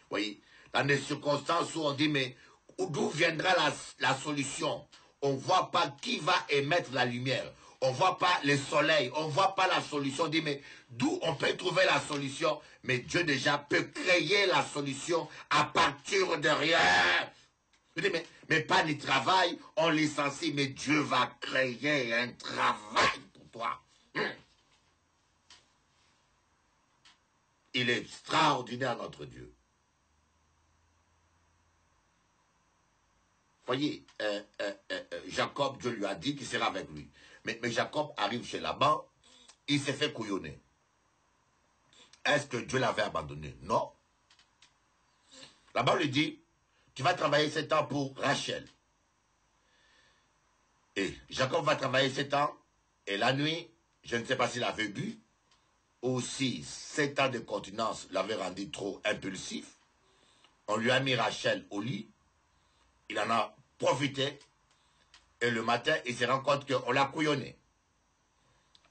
Vous voyez, dans des circonstances où on dit, mais d'où viendra la solution? On ne voit pas qui va émettre la lumière. On ne voit pas le soleil. On ne voit pas la solution. On dit, mais d'où on peut trouver la solution? Mais Dieu déjà peut créer la solution à partir de rien. Je dis, mais pas du travail, on licencie, mais Dieu va créer un travail pour toi. Il est extraordinaire, notre Dieu. Voyez, Jacob, Dieu lui a dit qu'il sera avec lui. Mais Jacob arrive chez Laban, il s'est fait couillonner. Est-ce que Dieu l'avait abandonné? Non. Laban lui dit, tu vas travailler 7 ans pour Rachel. Et Jacob va travailler 7 ans, et la nuit, je ne sais pas s'il avait bu, ou si 7 ans de continence l'avait rendu trop impulsif. On lui a mis Rachel au lit, il en a profité, et le matin, il se rend compte qu'on l'a couillonné.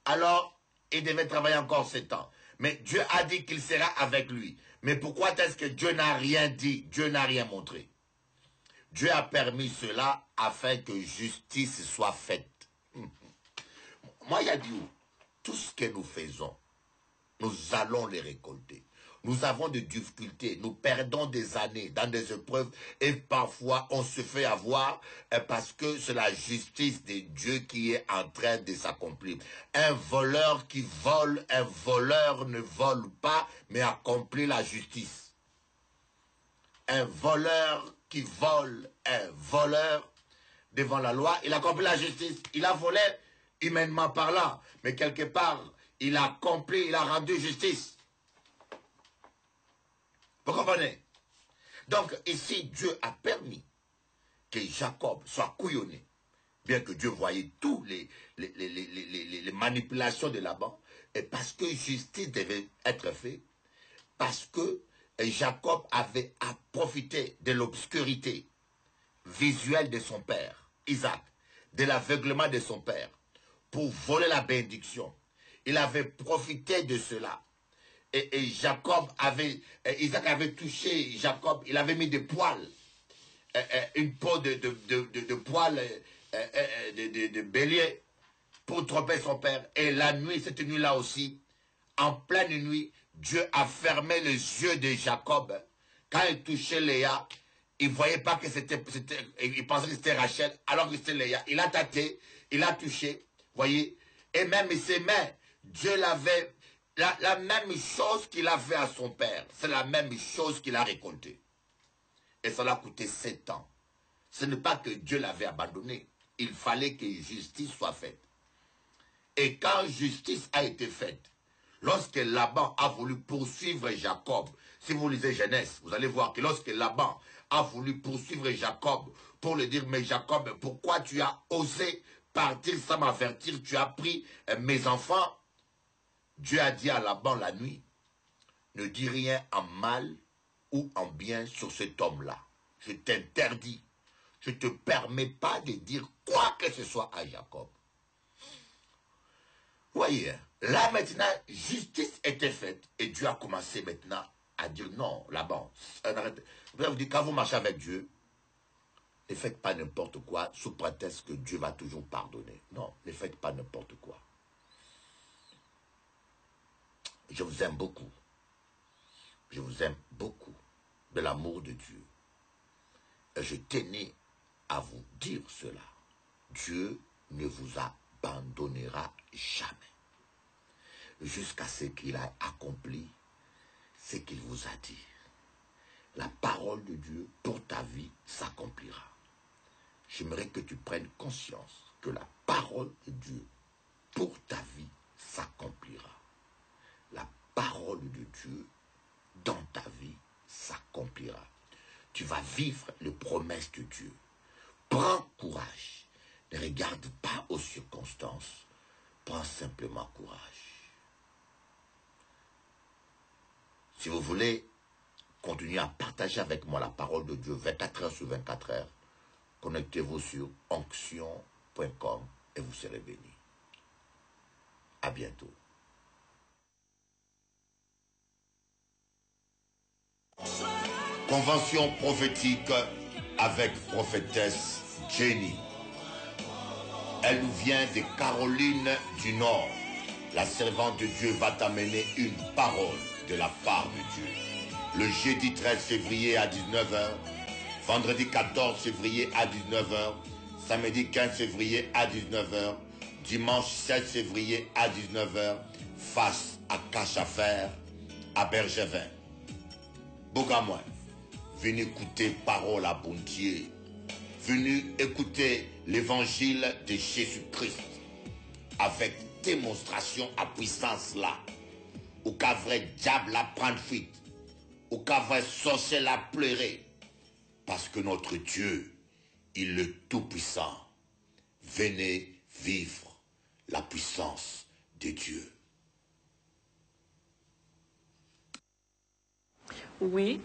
Alors, il devait travailler encore 7 ans. Mais Dieu a dit qu'il sera avec lui. Mais pourquoi est-ce que Dieu n'a rien dit? Dieu n'a rien montré. Dieu a permis cela afin que justice soit faite. Moi, il y a dit, tout ce que nous faisons, nous allons les récolter. Nous avons des difficultés, nous perdons des années dans des épreuves et parfois on se fait avoir parce que c'est la justice de Dieu qui est en train de s'accomplir. Un voleur qui vole, un voleur ne vole pas mais accomplit la justice. Un voleur qui vole, un voleur devant la loi, il accomplit la justice. Il a volé humainement parlant, mais quelque part, il a accompli, il a rendu justice. Vous comprenez? Donc, ici, Dieu a permis que Jacob soit couillonné. Bien que Dieu voyait tous les manipulations de Laban. Et parce que justice devait être faite. Parce que Jacob avait à profiter de l'obscurité visuelle de son père, Isaac, de l'aveuglement de son père, pour voler la bénédiction. Il avait profité de cela. Et Jacob avait, Isaac avait touché Jacob, il avait mis des poils, une peau de poils de bélier pour tromper son père. Et la nuit, cette nuit-là aussi, en pleine nuit, Dieu a fermé les yeux de Jacob. Quand il touchait Léa, il ne voyait pas que c'était, il pensait que c'était Rachel, alors que c'était Léa. Il a tâté, il a touché, voyez, et même ses mains, Dieu l'avait... La même chose qu'il a fait à son père, c'est la même chose qu'il a récoltée. Et ça l'a coûté 7 ans. Ce n'est pas que Dieu l'avait abandonné. Il fallait que justice soit faite. Et quand justice a été faite, lorsque Laban a voulu poursuivre Jacob, si vous lisez Genèse, vous allez voir que lorsque Laban a voulu poursuivre Jacob pour lui dire, mais Jacob, pourquoi tu as osé partir sans m'avertir, tu as pris mes enfants? Dieu a dit à Laban la nuit, ne dis rien en mal ou en bien sur cet homme-là. Je t'interdis. Je ne te permets pas de dire quoi que ce soit à Jacob. Voyez, là maintenant, justice était faite et Dieu a commencé maintenant à dire non, Laban. Je vous dis, quand vous marchez avec Dieu, ne faites pas n'importe quoi sous prétexte que Dieu va toujours pardonner. Non, ne faites pas n'importe quoi. Je vous aime beaucoup. Je vous aime beaucoup de l'amour de Dieu. Et je tenais à vous dire cela. Dieu ne vous abandonnera jamais. Jusqu'à ce qu'il a accompli ce qu'il vous a dit. La parole de Dieu pour ta vie s'accomplira. J'aimerais que tu prennes conscience que la parole de Dieu pour ta vie s'accomplira. La parole de Dieu dans ta vie s'accomplira. Tu vas vivre les promesses de Dieu. Prends courage. Ne regarde pas aux circonstances. Prends simplement courage. Si vous voulez continuer à partager avec moi la parole de Dieu 24 heures sur 24 heures, connectez-vous sur onction.com et vous serez bénis. À bientôt. Convention prophétique avec prophétesse Jenny. Elle nous vient des Carolines du Nord. La servante de Dieu va t'amener une parole de la part de Dieu. Le jeudi 13 février à 19h, vendredi 14 février à 19h, samedi 15 février à 19h, dimanche 16 février à 19h, face à Cachafer, à Bergevin. Bougamoin, venez écouter parole à bon Dieu. Venez écouter l'évangile de Jésus-Christ avec démonstration à puissance là. Ou qu'un vrai diable la prendre fuite. Ou qu'un vrai sorcier la pleurer. Parce que notre Dieu, il est tout-puissant. Venez vivre la puissance de Dieu. Oui,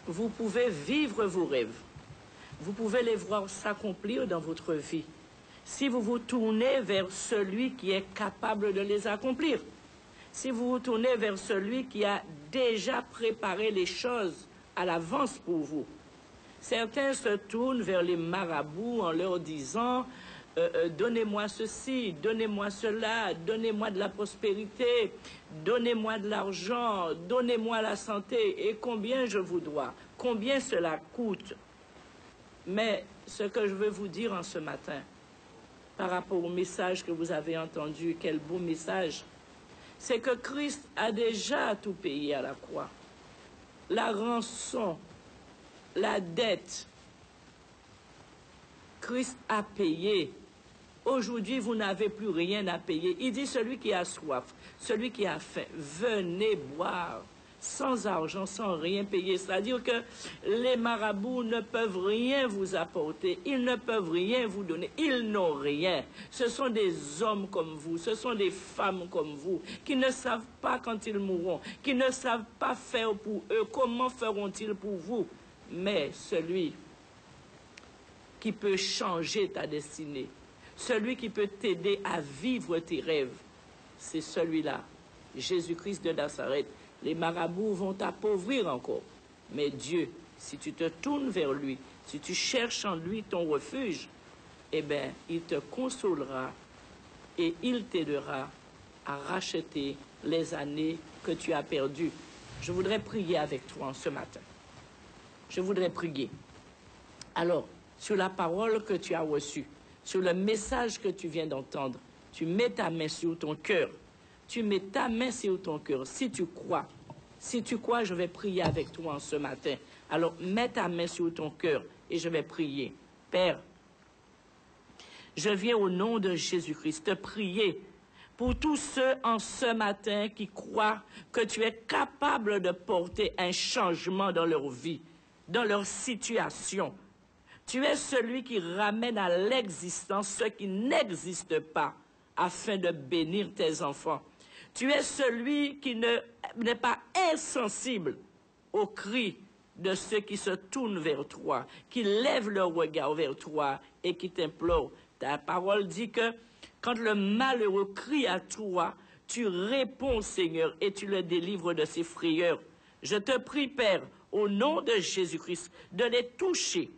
vous pouvez vivre vos rêves. Vous pouvez les voir s'accomplir dans votre vie. Si vous vous tournez vers celui qui est capable de les accomplir. Si vous vous tournez vers celui qui a déjà préparé les choses à l'avance pour vous. Certains se tournent vers les marabouts en leur disant donnez-moi ceci, donnez-moi cela, donnez-moi de la prospérité, donnez-moi de l'argent, donnez-moi la santé, et combien je vous dois, combien cela coûte. Mais ce que je veux vous dire en ce matin, par rapport au message que vous avez entendu, quel beau message, c'est que Christ a déjà tout payé à la croix. La rançon, la dette, Christ a payé. Aujourd'hui, vous n'avez plus rien à payer. Il dit, celui qui a soif, celui qui a faim, venez boire, sans argent, sans rien payer. C'est-à-dire que les marabouts ne peuvent rien vous apporter, ils ne peuvent rien vous donner, ils n'ont rien. Ce sont des hommes comme vous, ce sont des femmes comme vous, qui ne savent pas quand ils mourront, qui ne savent pas faire pour eux, comment feront-ils pour vous? Mais celui qui peut changer ta destinée, celui qui peut t'aider à vivre tes rêves, c'est celui-là, Jésus-Christ de Nazareth. Les marabouts vont t'appauvrir encore. Mais Dieu, si tu te tournes vers lui, si tu cherches en lui ton refuge, eh bien, il te consolera et il t'aidera à racheter les années que tu as perdues. Je voudrais prier avec toi ce matin. Je voudrais prier. Alors, sur la parole que tu as reçue, sur le message que tu viens d'entendre, tu mets ta main sur ton cœur. Tu mets ta main sur ton cœur. Si tu crois, je vais prier avec toi en ce matin. Alors, mets ta main sur ton cœur et je vais prier. Père, je viens au nom de Jésus-Christ te prier pour tous ceux en ce matin qui croient que tu es capable de porter un changement dans leur vie, dans leur situation. Tu es celui qui ramène à l'existence ce qui n'existe pas afin de bénir tes enfants. Tu es celui qui n'est pas insensible aux cris de ceux qui se tournent vers toi, qui lèvent leur regard vers toi et qui t'implorent. Ta parole dit que quand le malheureux crie à toi, tu réponds, Seigneur, et tu le délivres de ses frayeurs. Je te prie, Père, au nom de Jésus-Christ, de les toucher.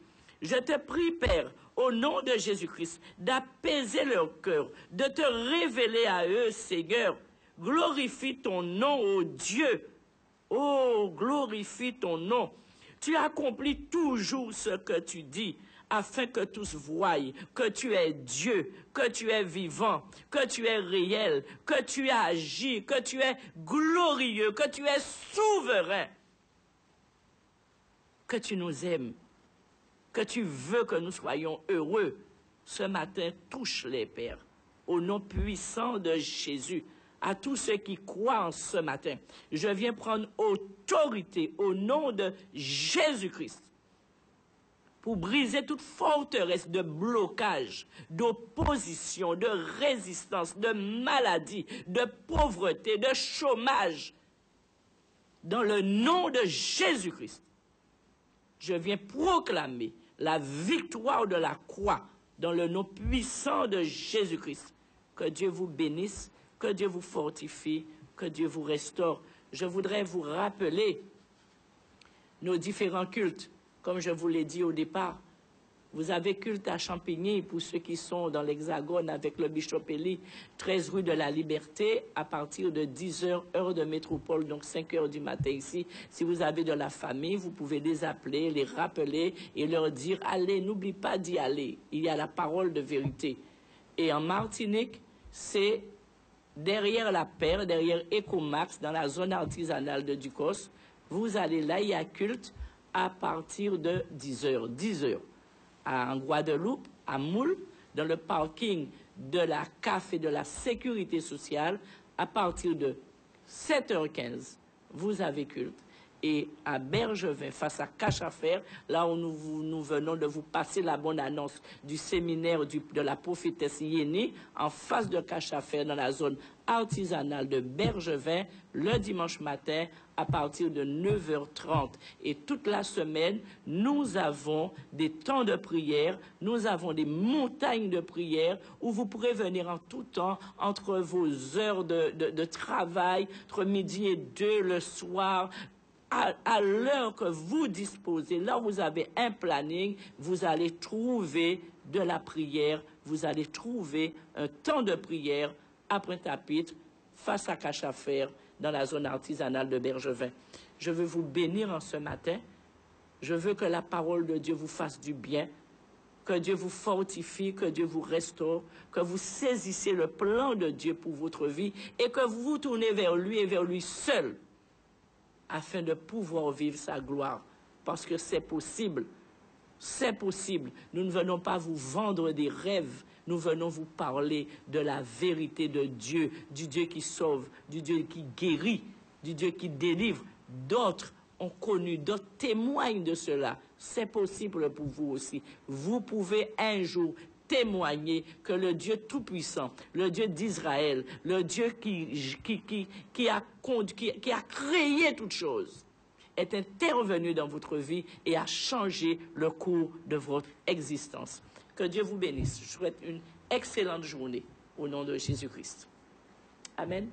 Je te prie, Père, au nom de Jésus-Christ, d'apaiser leur cœur, de te révéler à eux, Seigneur. Glorifie ton nom, ô Dieu. Oh, glorifie ton nom. Tu accomplis toujours ce que tu dis, afin que tous voient que tu es Dieu, que tu es vivant, que tu es réel, que tu agis, que tu es glorieux, que tu es souverain, que tu nous aimes, que tu veux que nous soyons heureux. Ce matin, touche-les, Père, au nom puissant de Jésus. À tous ceux qui croient en ce matin, je viens prendre autorité au nom de Jésus-Christ pour briser toute forteresse de blocage, d'opposition, de résistance, de maladie, de pauvreté, de chômage. Dans le nom de Jésus-Christ, je viens proclamer la victoire de la croix dans le nom puissant de Jésus-Christ. Que Dieu vous bénisse, que Dieu vous fortifie, que Dieu vous restaure. Je voudrais vous rappeler nos différents cultes. Comme je vous l'ai dit au départ, vous avez culte à Champigny, pour ceux qui sont dans l'Hexagone avec le Bishop Eli, 13 rue de la Liberté, à partir de 10h, heure de métropole, donc 5h du matin ici. Si vous avez de la famille, vous pouvez les appeler, les rappeler et leur dire, allez, n'oublie pas d'y aller. Il y a la parole de vérité. Et en Martinique, c'est derrière la paire, derrière Ecomax, dans la zone artisanale de Ducos. Vous allez là, il y a culte à partir de 10h. 10h. En Guadeloupe, à Moule, dans le parking de la CAF et de la Sécurité sociale, à partir de 7h15, vous avez culte. Et à Bergevin, face à Cache-à-Faire, là où nous venons de vous passer la bonne annonce du séminaire de la prophétesse Yéni, en face de Cache-à-Faire, dans la zone artisanale de Bergevin, le dimanche matin, à partir de 9h30. Et toute la semaine, nous avons des temps de prière, nous avons des montagnes de prière où vous pourrez venir en tout temps, entre vos heures de travail, entre midi et 2 le soir, à l'heure que vous disposez, là où vous avez un planning, vous allez trouver de la prière, vous allez trouver un temps de prière à Pointe-à-Pitre, face à Cache-à-Faire, dans la zone artisanale de Bergevin. Je veux vous bénir en ce matin. Je veux que la parole de Dieu vous fasse du bien, que Dieu vous fortifie, que Dieu vous restaure, que vous saisissez le plan de Dieu pour votre vie et que vous vous tournez vers lui et vers lui seul, afin de pouvoir vivre sa gloire. Parce que c'est possible. C'est possible. Nous ne venons pas vous vendre des rêves. Nous venons vous parler de la vérité de Dieu, du Dieu qui sauve, du Dieu qui guérit, du Dieu qui délivre. D'autres ont connu, d'autres témoignent de cela. C'est possible pour vous aussi. Vous pouvez un jour témoigner que le Dieu Tout-Puissant, le Dieu d'Israël, le Dieu qui a créé toutes choses, est intervenu dans votre vie et a changé le cours de votre existence. Que Dieu vous bénisse. Je souhaite une excellente journée au nom de Jésus-Christ. Amen.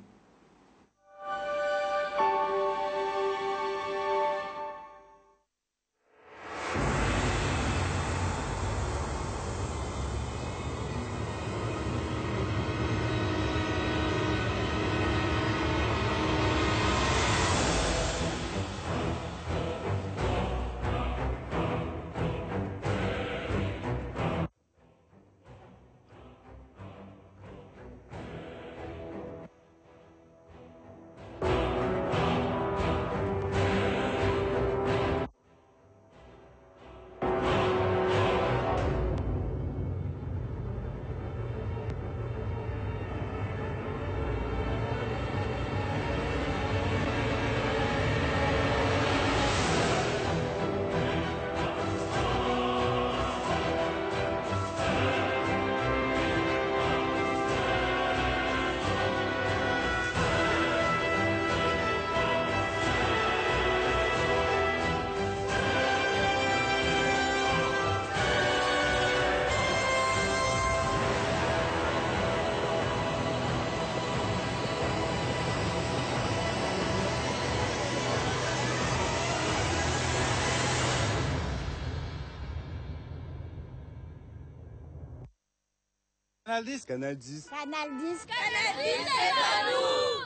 Canal 10. Canal 10. Canal 10. Canal 10, c'est à nous.